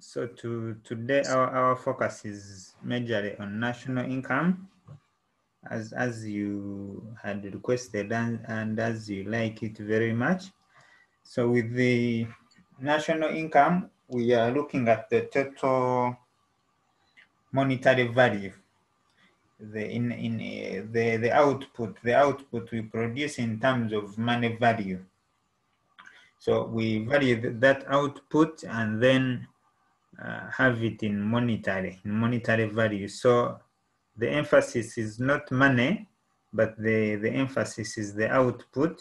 So today our focus is majorly on national income, as you had requested and as you like it very much. So with the national income, we are looking at the total monetary value, the output we produce in terms of money value. So we value that output and then have it in monetary value. So the emphasis is not money, but the emphasis is the output,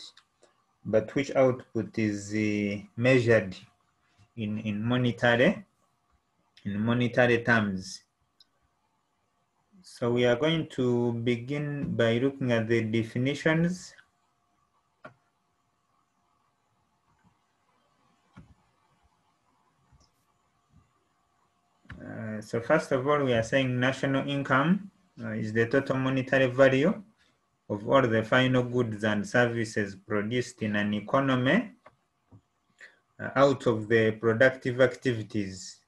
but which output is measured in monetary terms. So we are going to begin by looking at the definitions. So first of all, we are saying national income is the total monetary value of all the final goods and services produced in an economy out of the productive activities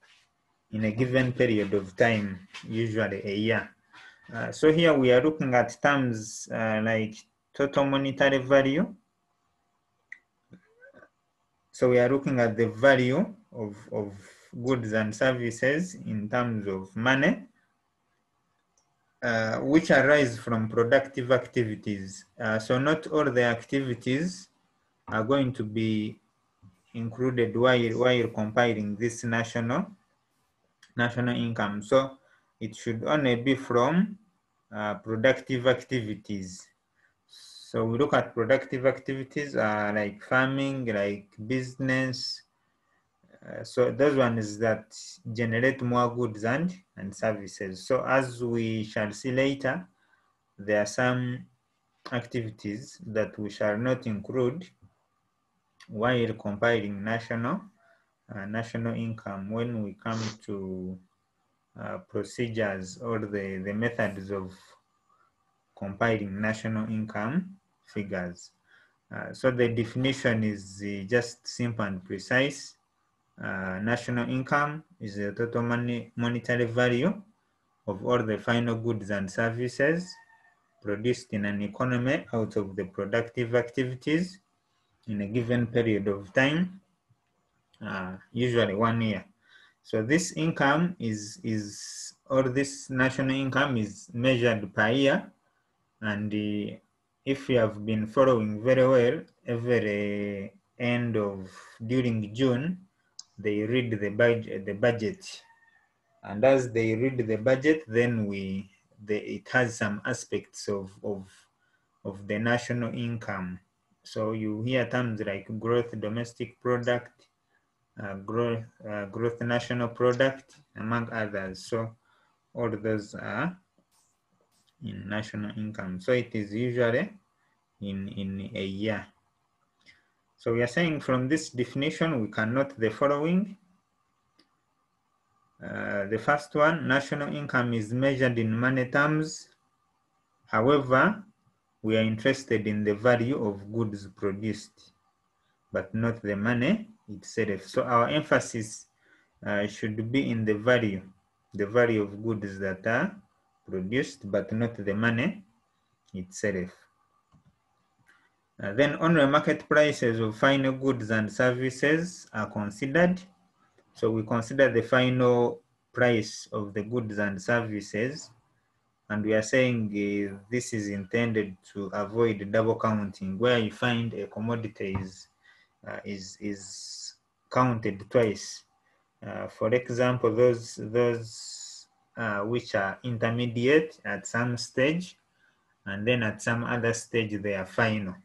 in a given period of time, usually a year. So here we are looking at terms like total monetary value. So we are looking at the value of goods and services in terms of money, which arise from productive activities. So not all the activities are going to be included while compiling this national income. So it should only be from productive activities. So we look at productive activities like farming, like business. So those ones that generate more goods and services. So as we shall see later, there are some activities that we shall not include while compiling national income when we come to procedures or the methods of compiling national income figures. So the definition is just simple and precise. National income is the total monetary value of all the final goods and services produced in an economy out of the productive activities in a given period of time, usually 1 year. So this income or this national income is measured per year, and if you have been following very well, every end of during June, they read the budget, and as they read the budget, then it has some aspects of the national income. So you hear terms like gross domestic product, gross national product, among others. So all those are in national income. So it is usually in a year. So we are saying from this definition, we can note the following. The first one, national income is measured in money terms. However, we are interested in the value of goods produced, but not the money itself. So our emphasis should be in the value of goods that are produced, but not the money itself. Then only market prices of final goods and services are considered. So we consider the final price of the goods and services, and we are saying this is intended to avoid double counting, where you find a commodity is counted twice. For example, those which are intermediate at some stage, and then at some other stage they are final.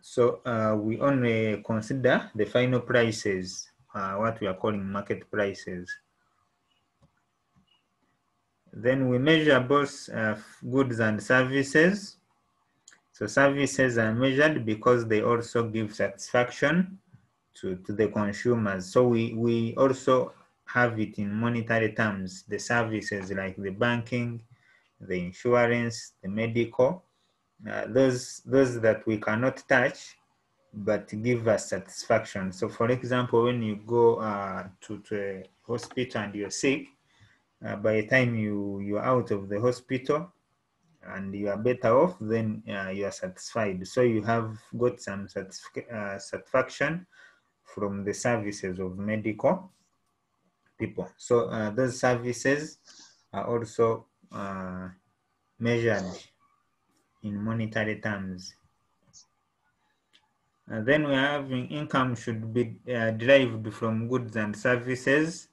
So we only consider the final prices, what we are calling market prices. Then we measure both goods and services. So services are measured because they also give satisfaction to the consumers. So we also have it in monetary terms, the services like the banking, the insurance, the medical, those that we cannot touch, but give us satisfaction. So for example, when you go to a hospital and you're sick, by the time you're out of the hospital and you are better off, then you are satisfied. So you have got some satisfaction from the services of medical people. So those services are also measured in monetary terms. Then we are having income should be derived from goods and services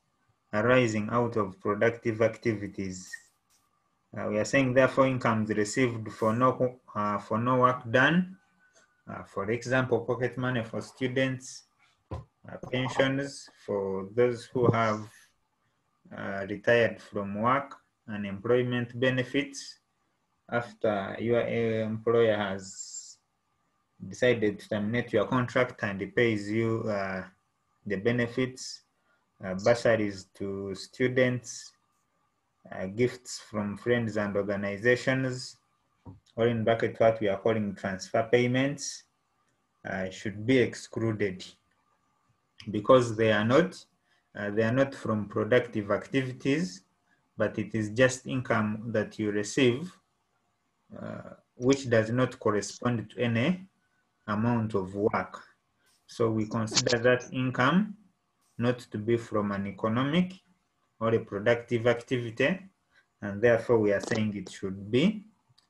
arising out of productive activities. We are saying therefore incomes received for no work done. For example, pocket money for students, pensions for those who have retired from work, unemployment benefits after your employer has decided to terminate your contract and it pays you the benefits, bursaries to students, gifts from friends and organizations, or in bracket what we are calling transfer payments, should be excluded because they are not from productive activities, but it is just income that you receive which does not correspond to any amount of work. So we consider that income not to be from an economic or a productive activity, and therefore we are saying it should be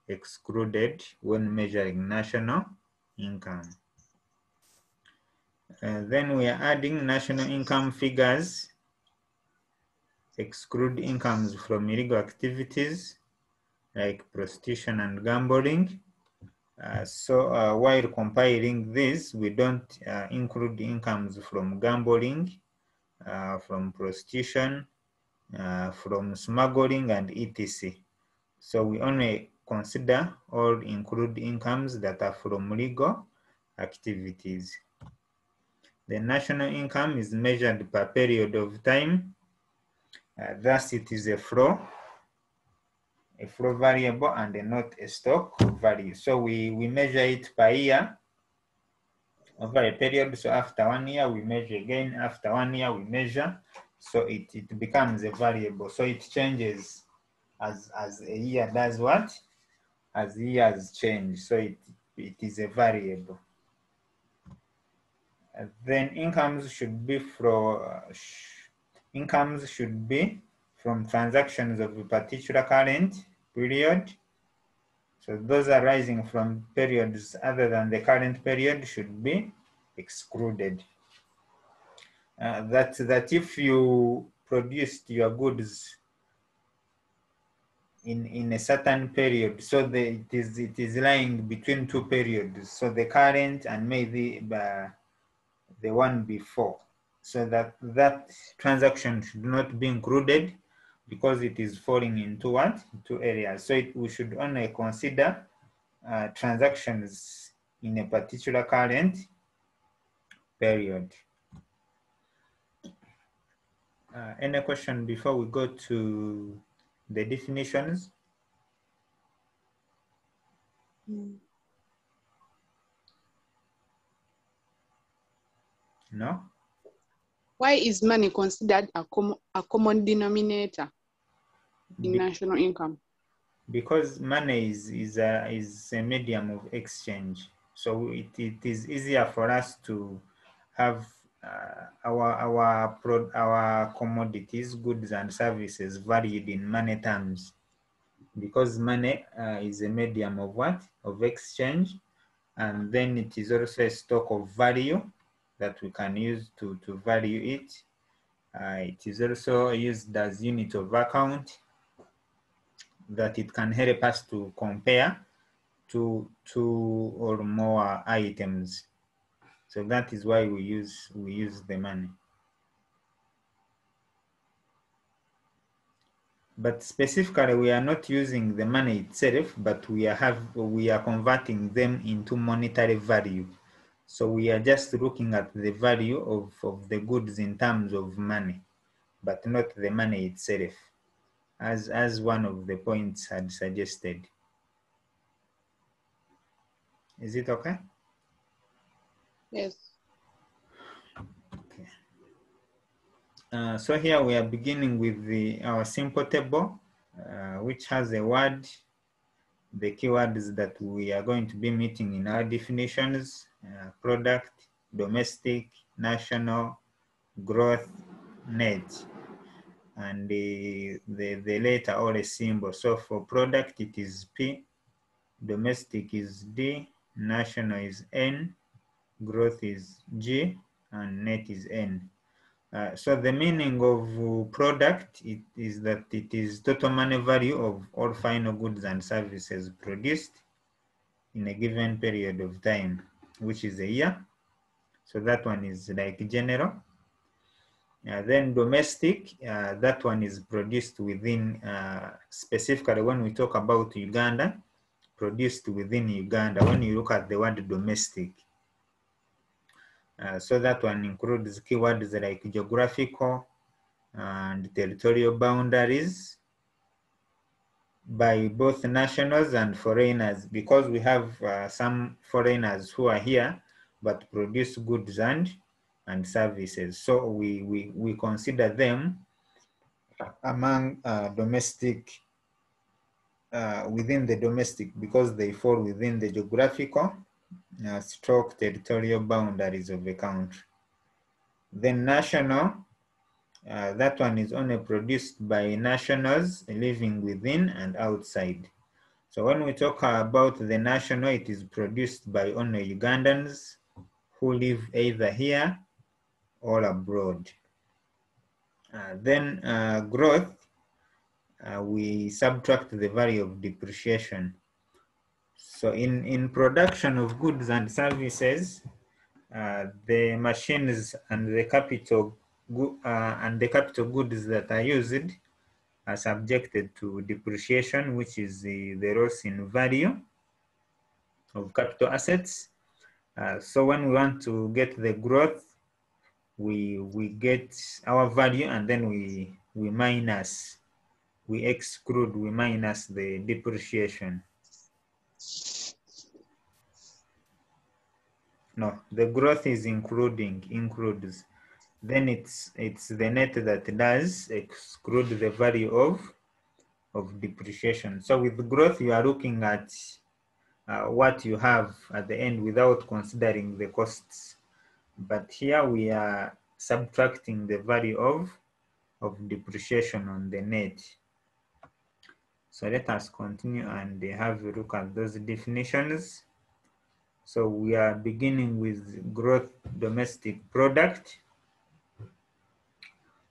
excluded when measuring national income. Then we are adding national income figures, exclude incomes from illegal activities like prostitution and gambling. So while compiling this, we don't include incomes from gambling, from prostitution, from smuggling and etc. So we only consider or include incomes that are from legal activities. The national income is measured per period of time. Thus it is a flow variable and not a stock value. So we measure it per year over a period. So after 1 year, we measure again. After 1 year, we measure. So it becomes a variable. So it changes as a year does what? As years change. So it is a variable. Then incomes should be from transactions of a particular current period. So those arising from periods other than the current period should be excluded. That if you produced your goods in a certain period, so it is lying between two periods, so the current and maybe the one before, so that transaction should not be included because it is falling into what? Two areas. So we should only consider transactions in a particular current period. Any question before we go to the definitions? No? Why is money considered a common denominator in national income? Because money is a medium of exchange. So it is easier for us to have our commodities, goods and services valued in money terms, because money is a medium of what? Of exchange, and then it is also a stock of value that we can use to value it. It is also used as unit of account that it can help us to compare two or more items. So that is why we use the money. But specifically, we are not using the money itself, but we are converting them into monetary value. So we are just looking at the value of the goods in terms of money, but not the money itself, as one of the points had suggested. Is it okay? Yes. Okay. So here we are beginning with our simple table, which has a word, the keywords that we are going to be meeting in our definitions: product, domestic, national, growth, net, and the letter or a symbol. So for product, it is P, domestic is D, national is N, growth is G, and net is N. So the meaning of product is that it is total money value of all final goods and services produced in a given period of time, which is a year. So that one is like general. Then domestic, that one is produced within, specifically when we talk about Uganda, produced within Uganda, when you look at the word domestic. So that one includes keywords like geographical and territorial boundaries by both nationals and foreigners, because we have some foreigners who are here but produce goods and services. So we consider them among domestic, within the domestic, because they fall within the geographical stroke territorial boundaries of the country. Then national, that one is only produced by nationals living within and outside. So when we talk about the national, it is produced by only Ugandans who live either here or abroad. Then growth, we subtract the value of depreciation. So in production of goods and services, the machines and the capital goods that are used are subjected to depreciation, which is the loss in value of capital assets. So when we want to get the growth, we get our value, and then we minus, we minus the depreciation. No, the growth is includes. Then it's the net that does exclude the value of depreciation. So with growth, you are looking at what you have at the end without considering the costs. But here we are subtracting the value of depreciation on the net. So let us continue and have a look at those definitions. So we are beginning with gross domestic product.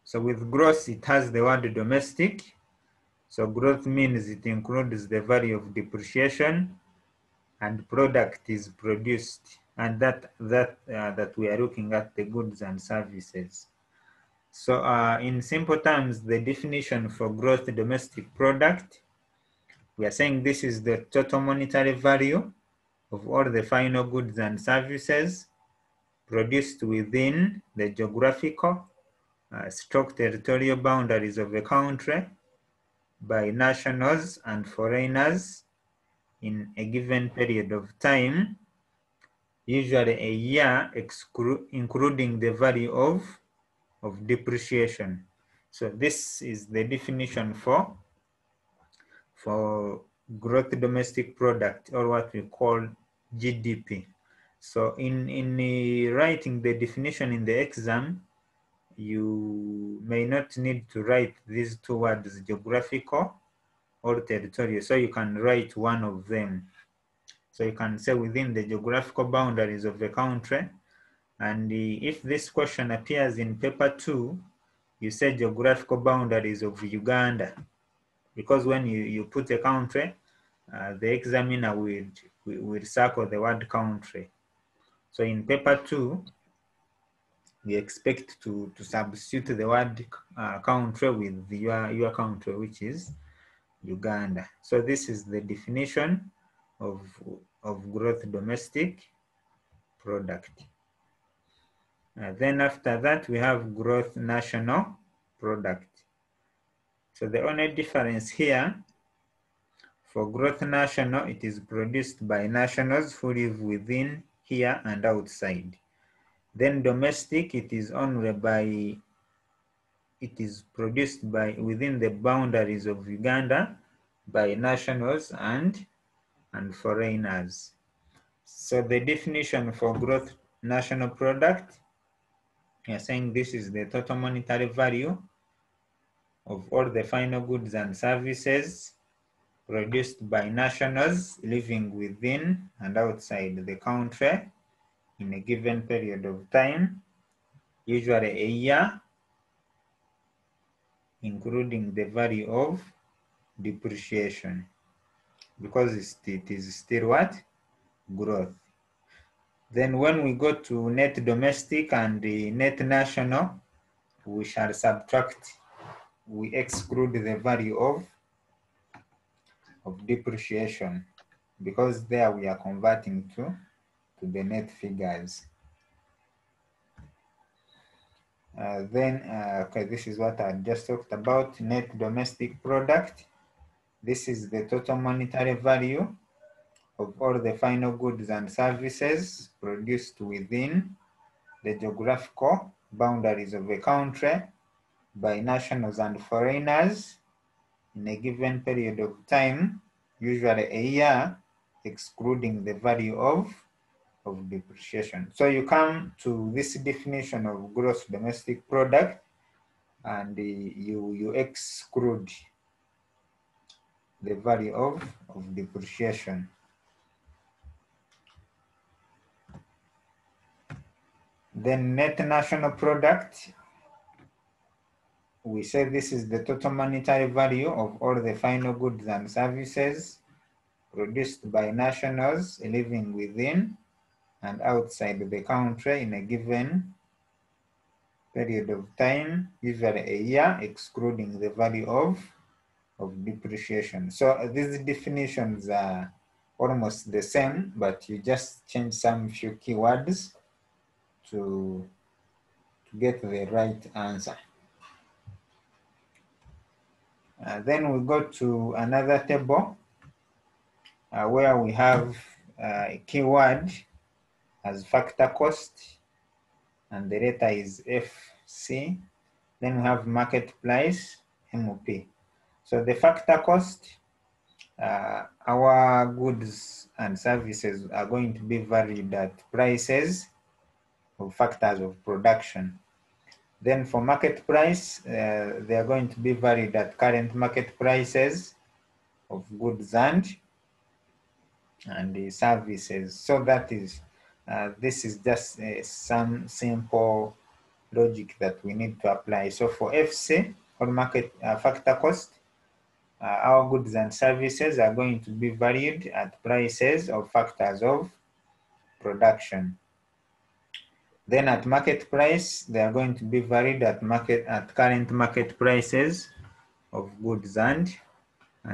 So with gross, it has the word domestic. So growth means it includes the value of depreciation, and product is produced, and that we are looking at the goods and services. So in simple terms, the definition for gross domestic product, we are saying this is the total monetary value of all the final goods and services produced within the geographical stroke territorial boundaries of the country by nationals and foreigners in a given period of time, usually a year, including the value of depreciation. So this is the definition for gross domestic product, or what we call GDP. So in writing the definition in the exam, you may not need to write these two words, geographical or territorial. So you can write one of them. So you can say within the geographical boundaries of the country. And if this question appears in paper 2, you say geographical boundaries of Uganda. Because when you put a country, the examiner will circle the word country. So in paper 2, we expect to substitute the word country with your country, which is Uganda. So this is the definition of gross domestic product. Then after that, we have gross national product. So the only difference here, for gross national, it is produced by nationals who live within, here, and outside. Then domestic, it is only by, it is produced by within the boundaries of Uganda by nationals and foreigners. So the definition for gross national product, we are saying this is the total monetary value of all the final goods and services produced by nationals living within and outside the country in a given period of time, usually a year, including the value of depreciation, because it is still what? Growth. Then when we go to net domestic and the net national, we shall subtract, we exclude the value of depreciation, because there we are converting to the net figures. Okay, this is what I just talked about, net domestic product. This is the total monetary value of all the final goods and services produced within the geographical boundaries of a country by nationals and foreigners in a given period of time, usually a year, excluding the value of depreciation. So you come to this definition of gross domestic product and you exclude the value of depreciation. Then net national product, we say this is the total monetary value of all the final goods and services produced by nationals living within and outside the country in a given period of time, usually a year, excluding the value of depreciation. So these definitions are almost the same, but you just change some few keywords to get the right answer. Then we go to another table where we have a keyword as factor cost, and the letter is FC. Then we have market price, MOP. So the factor cost, our goods and services are going to be valued at prices of factors of production. Then for market price, they are going to be valued at current market prices of goods and the services. So that is, this is just some simple logic that we need to apply. So for FC, for market factor cost, our goods and services are going to be valued at prices of factors of production. Then at market price, they are going to be valued at current market prices of goods and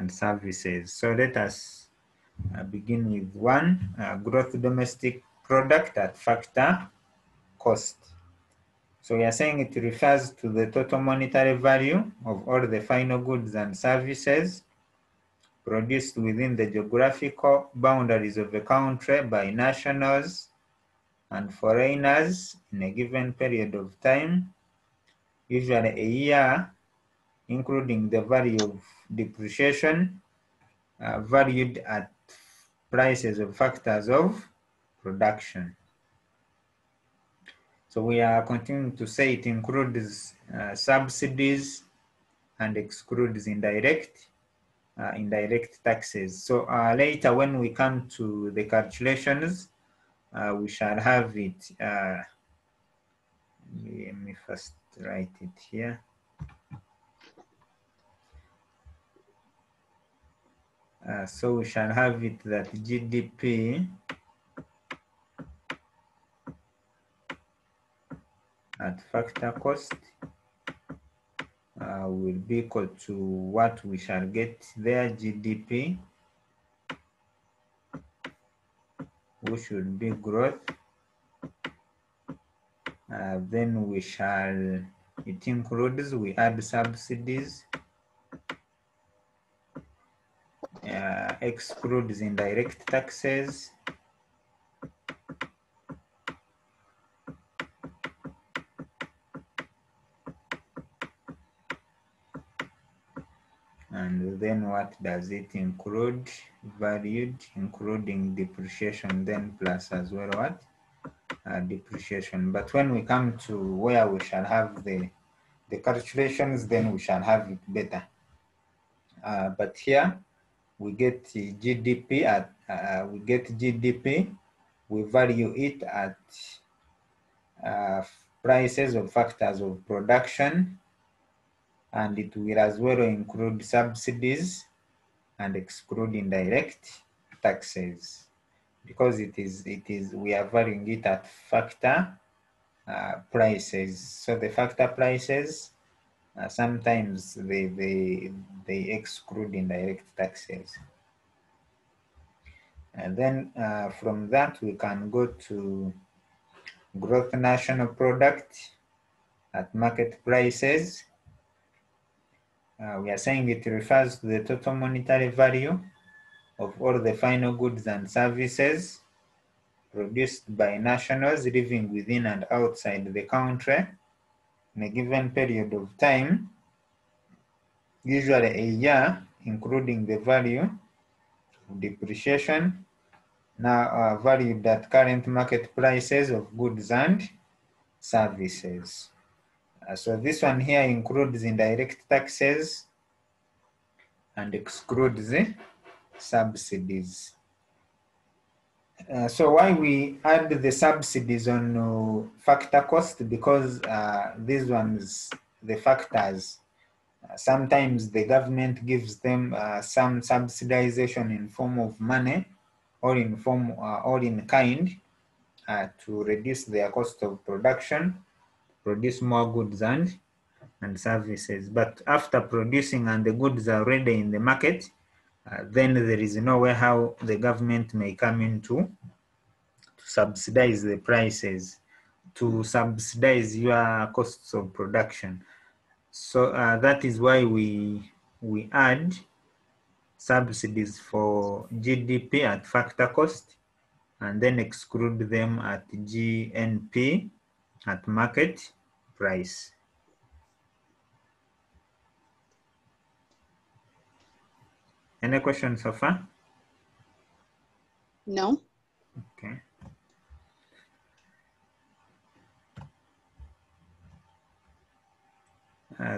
services. So let us begin with one, gross domestic product at factor cost. So we are saying it refers to the total monetary value of all the final goods and services produced within the geographical boundaries of a country by nationals and foreigners in a given period of time, usually a year, including the value of depreciation, valued at prices of factors of production. So we are continuing to say it includes subsidies and excludes indirect taxes. So later when we come to the calculations, we shall have it. Let me first write it here. So we shall have it that GDP at factor cost will be equal to what we shall get there, GDP, which should be growth. Then we shall, it includes, we add subsidies, excludes indirect taxes, And then what does it include? Valued, including depreciation, then plus as well what? Depreciation. But when we come to where we shall have the calculations, then we shall have it better. But here we get GDP at we value it at prices of factors of production, and it will as well include subsidies and exclude indirect taxes, because we are valuing it at factor prices. So the factor prices sometimes they exclude indirect taxes. And then from that we can go to gross national product at market prices. We are saying it refers to the total monetary value of all the final goods and services produced by nationals living within and outside the country in a given period of time, usually a year, including the value of depreciation, now valued at current market prices of goods and services. So this one here includes indirect taxes and excludes the subsidies. So why we add the subsidies on factor cost? Because these ones, the factors, sometimes the government gives them some subsidization in form of money or in kind to reduce their cost of production, produce more goods and services. But after producing and the goods are already in the market, then there is no way how the government may come in to subsidize the prices, to subsidize your costs of production. So that is why we add subsidies for GDP at factor cost, and then exclude them at GNP at market price. Any questions so far? No. Okay.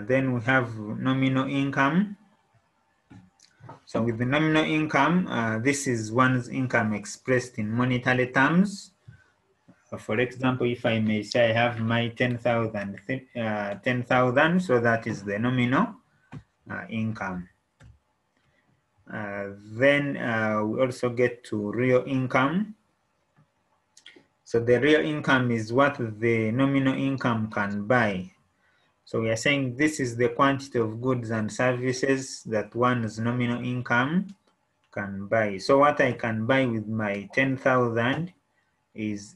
Then we have nominal income. So with the nominal income, this is one's income expressed in monetary terms. For example, if I may say I have my 10,000, so that is the nominal income. Then we also get to real income. So the real income is what the nominal income can buy. So we are saying this is the quantity of goods and services that one's nominal income can buy. So what I can buy with my 10,000 is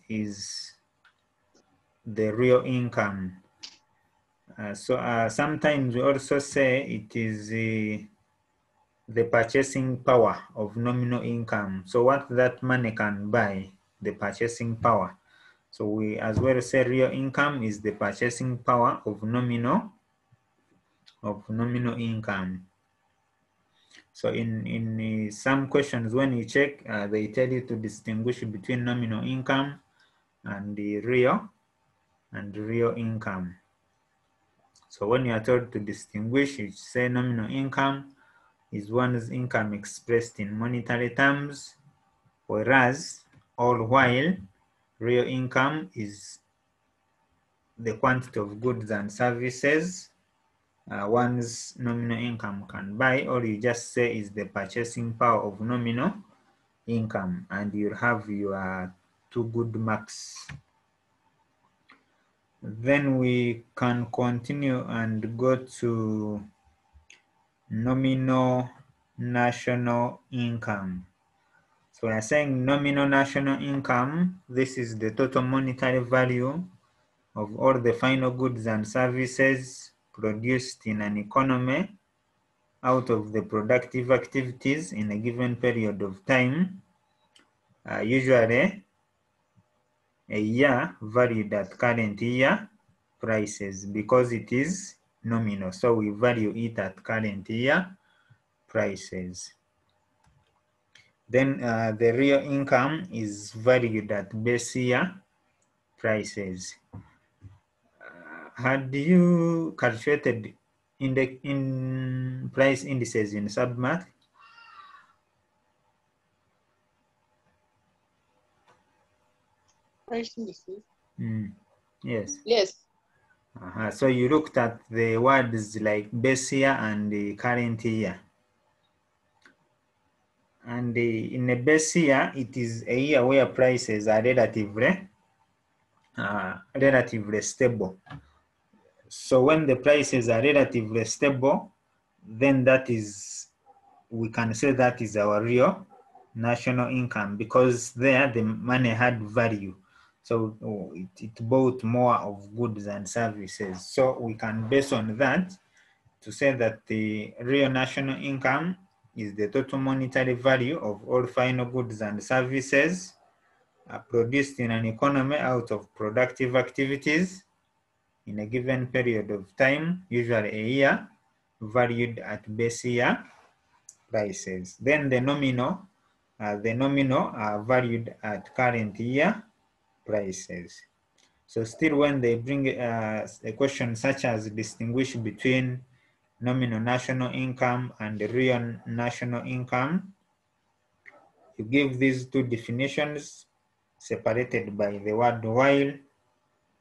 the real income. So sometimes we also say it is the purchasing power of nominal income. So what that money can buy, the purchasing power. So we as well say real income is the purchasing power of nominal income. So in some questions, when you check, they tell you to distinguish between nominal income and the real income. So when you are told to distinguish, you say nominal income is one's income expressed in monetary terms, whereas all while real income is the quantity of goods and services one's nominal income can buy, or you just say is the purchasing power of nominal income, and you'll have your 2 good marks. Then we can continue and go to nominal national income. So we are saying nominal national income, this is the total monetary value of all the final goods and services produced in an economy out of the productive activities in a given period of time, usually a year valued at current year prices, because it is nominal. So we value it at current year prices. Then the real income is valued at base year prices. Had you calculated in price indices in submath? Price indices? Yes. Yes. So you looked at the words like base year and the current year. And in a base year, it is a year where prices are relatively stable. So when the prices are relatively stable, then we can say that is our real national income, because there the money had value. So it bought more of goods and services. So we can base on that to say that the real national income is the total monetary value of all final goods and services produced in an economy out of productive activities in a given period of time, usually a year, valued at base year prices. Then the nominal are valued at current year prices. So still, when they bring a question such as distinguish between nominal national income and the real national income, you give these two definitions separated by the word while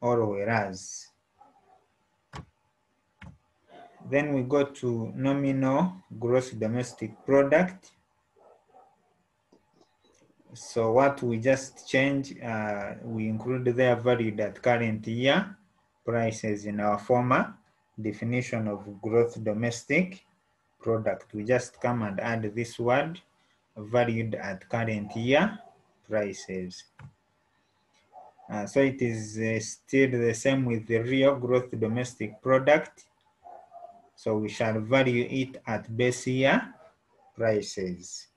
or whereas. Then we go to nominal gross domestic product. So what we just change, we include their valued at current year prices in our former definition of gross domestic product. We just come and add this word valued at current year prices. So it is still the same with the real gross domestic product. So we shall value it at base year prices.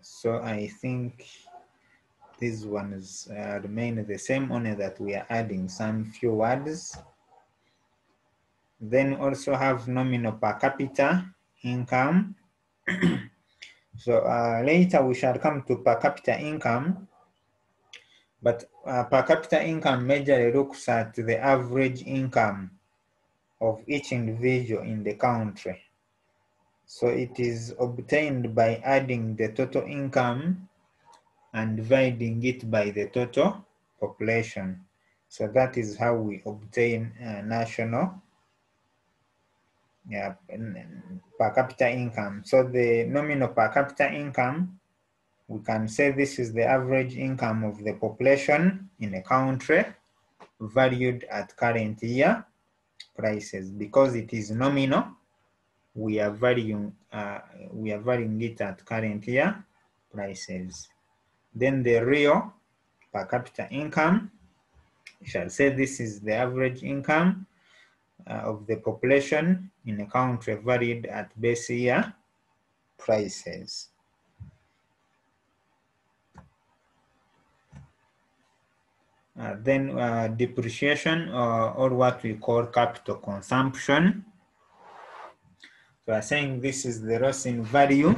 So I think these ones remain the same, only that we are adding some few words. Then also have nominal per capita income. So later we shall come to per capita income, but per capita income majorly looks at the average income of each individual in the country. So it is obtained by adding the total income and dividing it by the total population. So that is how we obtain national per capita income. So the nominal per capita income, we can say this is the average income of the population in a country valued at current year prices. Because it is nominal, we are valuing it at current year prices. Then the real per capita income, we shall say this is the average income of the population in a country valued at base year prices. Then depreciation or what we call capital consumption. So we are saying this is the loss in value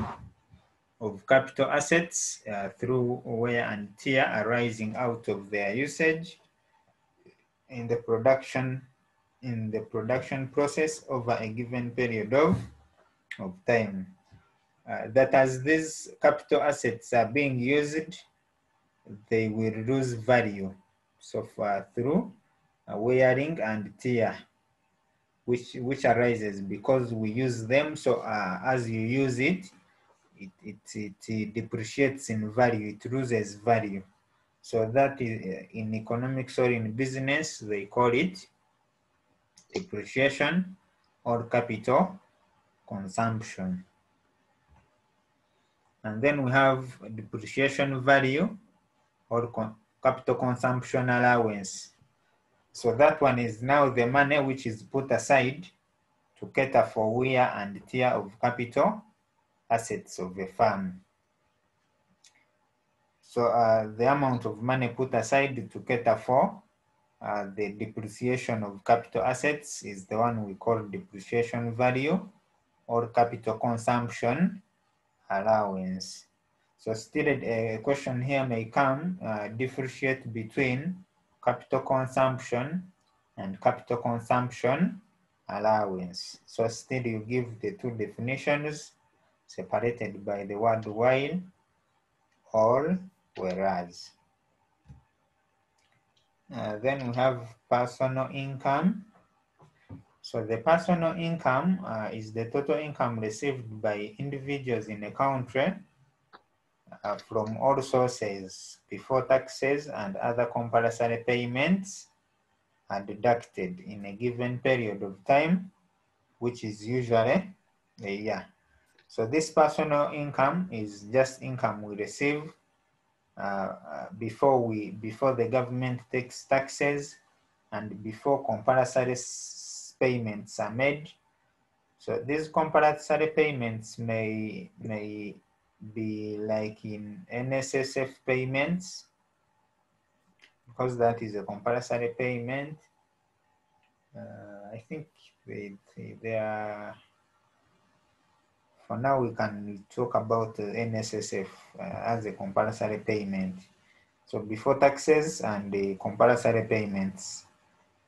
of capital assets through wear and tear arising out of their usage in the production process over a given period of time. That as these capital assets are being used, they will lose value. So far through wearing and tear, which arises because we use them. So as you use it, it depreciates in value, it loses value. So that is in economics or in business, they call it depreciation or capital consumption. And then we have depreciation value or capital consumption allowance. So that one is now the money which is put aside to cater for wear and tear of capital assets of a firm. So the amount of money put aside to cater for the depreciation of capital assets is the one we call depreciation value. or capital consumption allowance. So still a question here may come, differentiate between capital consumption and capital consumption allowance. So still you give the two definitions separated by the word while or whereas. Then we have personal income. So the personal income is the total income received by individuals in a country from all sources before taxes and other compulsory payments are deducted in a given period of time, which is usually a year. So this personal income is just income we receive before the government takes taxes and before compulsory payments are made. So these compulsory payments may be like in NSSF payments, because that is a compulsory payment. I think they are, for now we can talk about NSSF as a compulsory payment. So before taxes and the compulsory payments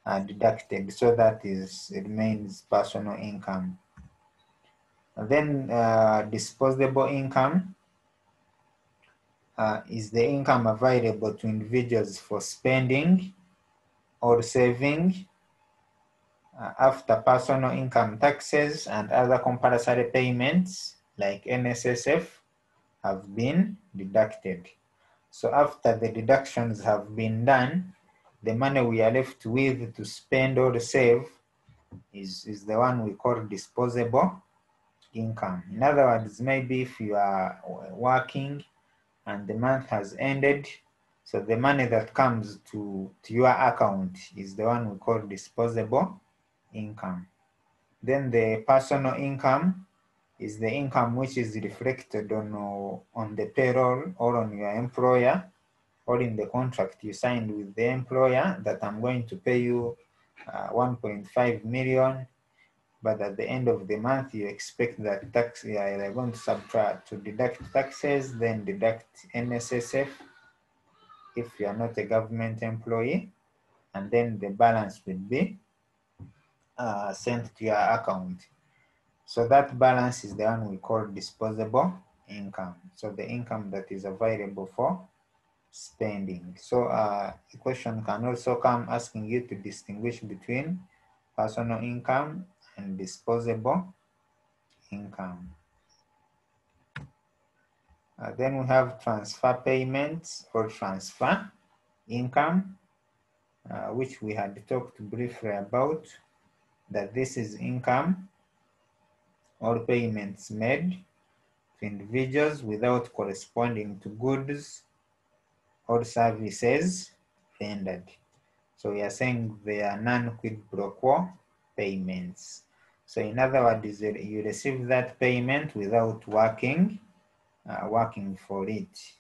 are deducted, so that remains personal income. And then disposable income is the income available to individuals for spending or saving after personal income taxes and other compulsory payments like NSSF have been deducted. So after the deductions have been done, the money we are left with to spend or save is the one we call disposable income. In other words, maybe if you are working and the month has ended, so the money that comes to your account is the one we call disposable income. Then the personal income is the income which is reflected on the payroll or on your employer, or in the contract you signed with the employer that I'm going to pay you 1.5 million, but at the end of the month you expect that tax, you're going to deduct taxes, then deduct NSSF if you are not a government employee, and then the balance will be sent to your account. So that balance is the one we call disposable income. So the income that is available for spending. So the question can also come asking you to distinguish between personal income and disposable income. Then we have transfer payments or transfer income, which we had talked briefly about, that this is income or payments made to individuals without corresponding to goods or services rendered. So we are saying they are non-quid pro quo payments. So in other words, you receive that payment without working for it.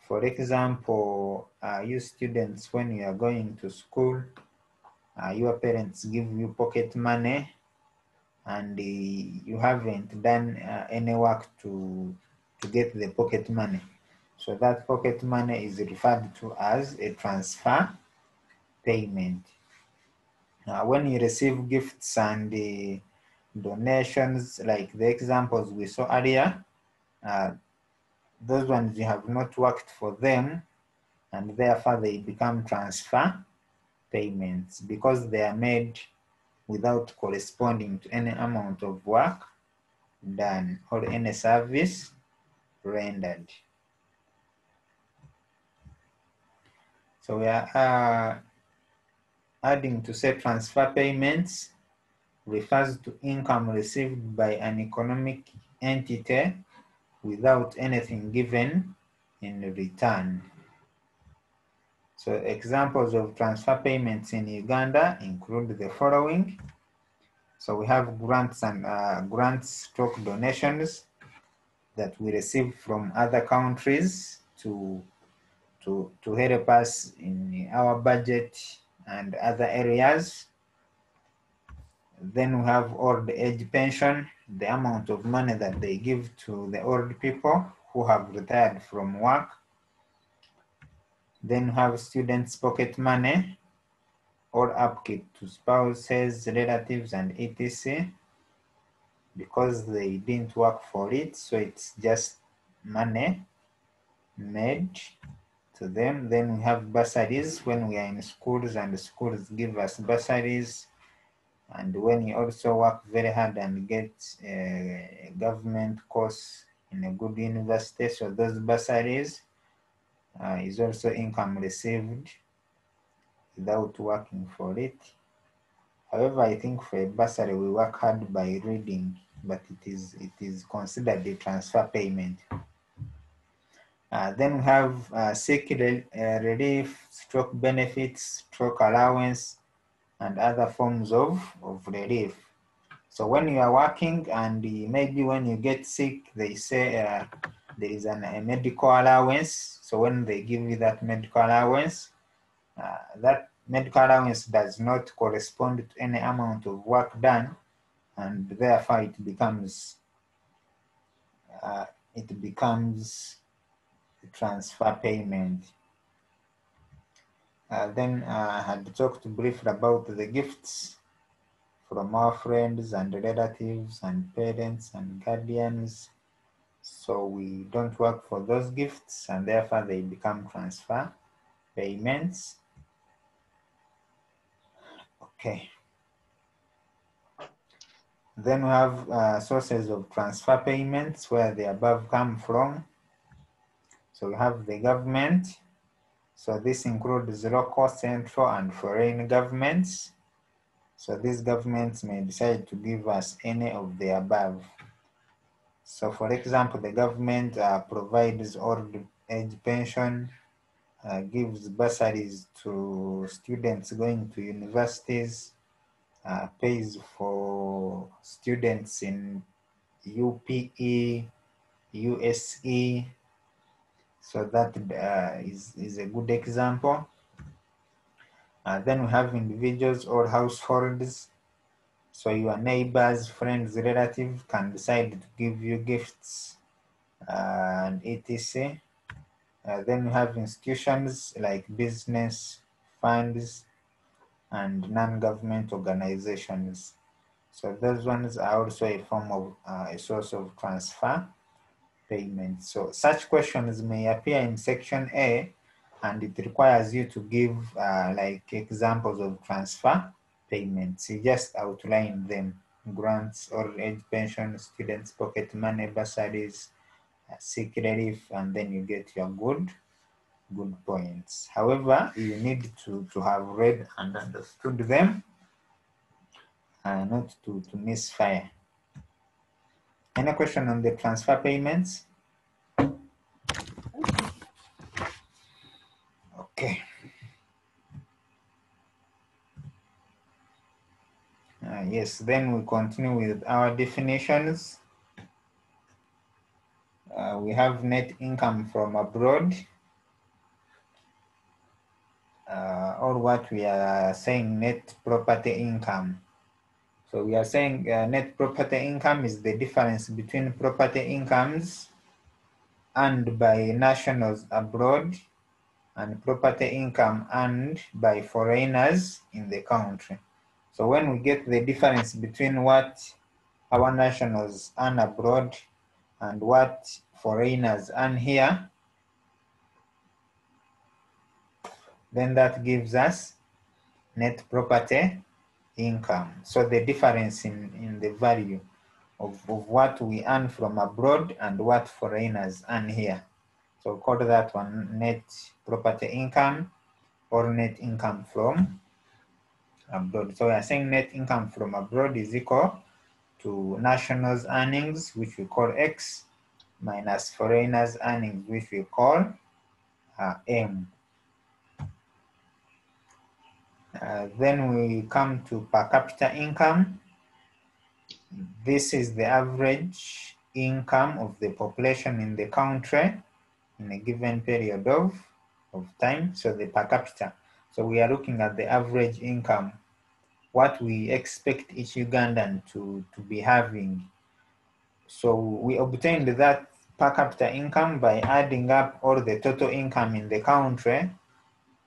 For example, you students, when you are going to school, your parents give you pocket money and you haven't done any work to get the pocket money. So that pocket money is referred to as a transfer payment. When you receive gifts and donations, like the examples we saw earlier, those ones you have not worked for them, and therefore they become transfer payments because they are made without corresponding to any amount of work done or any service rendered. So we are adding to say transfer payments refers to income received by an economic entity without anything given in return. So examples of transfer payments in Uganda include the following. So we have grants and grants/stroke donations that we receive from other countries to help us in our budget and other areas. Then we have old age pension, the amount of money that they give to the old people who have retired from work. Then we have students' pocket money, or upkeep to spouses, relatives, and etc. Because they didn't work for it, so it's just money made to them. Then we have bursaries when we are in schools and the schools give us bursaries, and when you also work very hard and get a government course in a good university, so those bursaries is also income received without working for it. However, I think for a bursary we work hard by reading, but it is considered a transfer payment. Then we have sick relief, stroke benefits, stroke allowance, and other forms of relief. So when you are working and maybe when you get sick, they say there is a medical allowance. So when they give you that medical allowance, that medical allowance does not correspond to any amount of work done, and therefore it becomes transfer payment. Then I had talked briefly about the gifts from our friends and relatives and parents and guardians. So we don't work for those gifts, and therefore they become transfer payments. Okay. Then we have sources of transfer payments, where the above come from. So we have the government. So this includes local, central, and foreign governments. So these governments may decide to give us any of the above. So for example, the government provides old age pension, gives bursaries to students going to universities, pays for students in UPE, USE. So that is a good example. Then we have individuals or households. So your neighbors, friends, relatives can decide to give you gifts and etc. Then we have institutions like business, funds, and non-government organizations. So those ones are also a form of a source of transfer payment. So such questions may appear in section A, and it requires you to give like examples of transfer payments. You just outline them: grants or age pension, students' pocket money, bursaries, sick relief, and then you get your good points. However, you need to have read and understood them, not to misfire. Any question on the transfer payments? Okay. Yes, then we continue with our definitions. We have net income from abroad, or what we are saying net property income. So we are saying net property income is the difference between property incomes earned by nationals abroad and property income earned by foreigners in the country. So when we get the difference between what our nationals earn abroad and what foreigners earn here, then that gives us net property income. So the difference in the value of what we earn from abroad and what foreigners earn here. So call that one net property income or net income from abroad. So we are saying net income from abroad is equal to nationals' earnings, which we call X, minus foreigners' earnings, which we call M. Then we come to per capita income. This is the average income of the population in the country in a given period of time. So the per capita. So we are looking at the average income what we expect each Ugandan to be having. So we obtained that per capita income by adding up all the total income in the country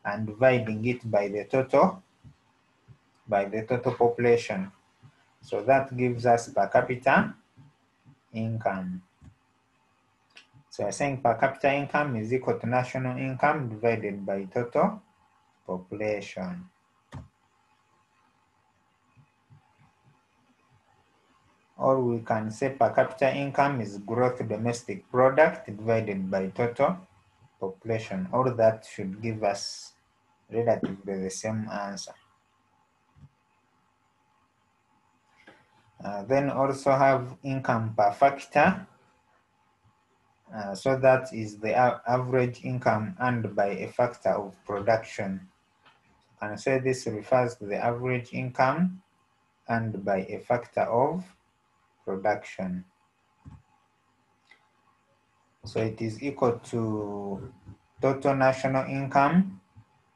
and dividing it by the total population. So that gives us per capita income. So we're saying per capita income is equal to national income divided by total population. Or we can say per capita income is gross domestic product divided by total population. All that should give us relatively the same answer. Then also have income per factor. So that is the average income earned by a factor of production. And say this refers to the average income earned by a factor of production. So it is equal to total national income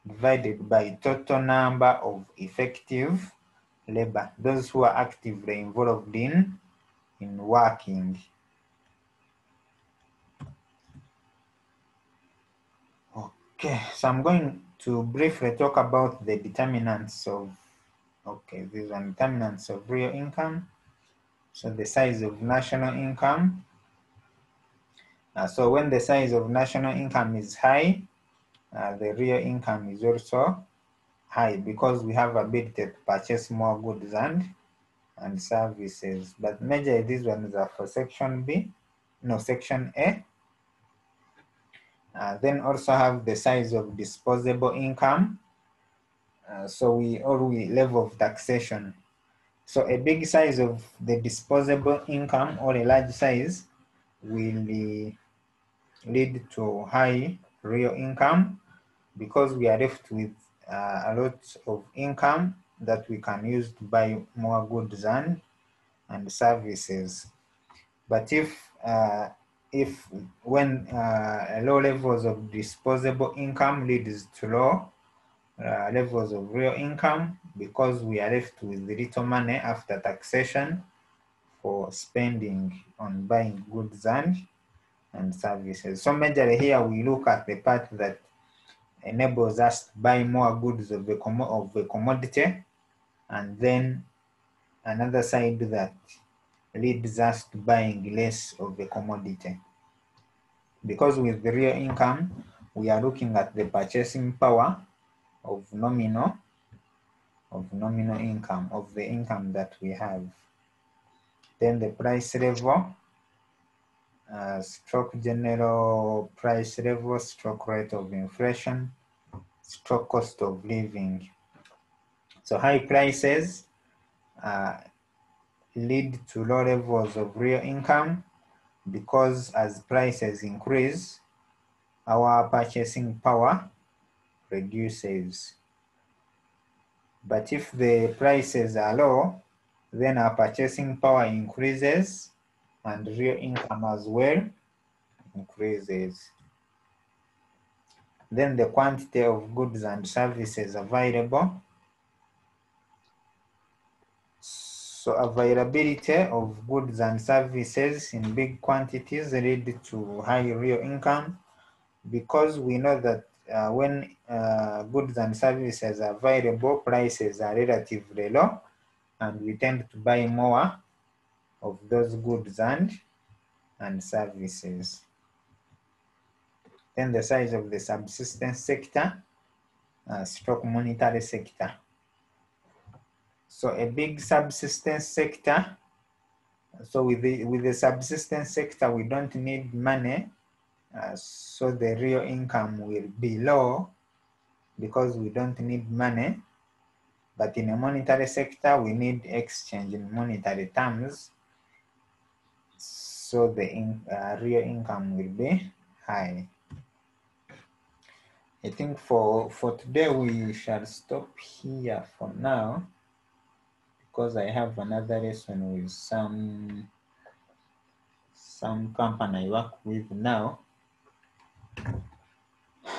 divided by total number of effective labor, those who are actively involved in working. Okay, so I'm going to briefly talk about the determinants of, these are determinants of real income. So the size of national income. So when the size of national income is high, the real income is also high because we have ability to purchase more goods and services. But majorly these ones are for section A. Then also have the size of disposable income. So we level of taxation. So a big size of the disposable income or a large size will lead to high real income because we are left with a lot of income that we can use to buy more goods and services. But when low levels of disposable income leads to low levels of real income because we are left with little money after taxation for spending on buying goods and services. So majorly here we look at the part that enables us to buy more goods of a commodity, and then another side that leads us to buying less of a commodity. Because with the real income, we are looking at the purchasing power of nominal income, of the income that we have. Then the price level, stroke general price level, stroke rate of inflation, stroke cost of living. So high prices lead to low levels of real income because as prices increase, our purchasing power reduces. But if the prices are low, then our purchasing power increases and real income as well increases. Then the quantity of goods and services available. So availability of goods and services in big quantities lead to high real income because we know that when goods and services are available, prices are relatively low, and we tend to buy more of those goods and services. Then the size of the subsistence sector, stroke monetary sector. So a big subsistence sector. So with the subsistence sector, we don't need money, so the real income will be low because we don't need money. But in a monetary sector, we need exchange in monetary terms, so the real income will be high. I think for today we shall stop here for now because I have another lesson with some company I work with now.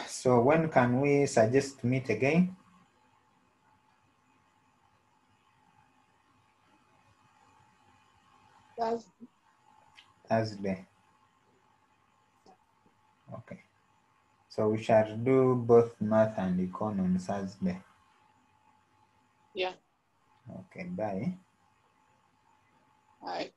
So when can we suggest to meet again? Thursday. Okay. So we shall do both math and econ on Thursday. Yeah. Okay, bye. Bye.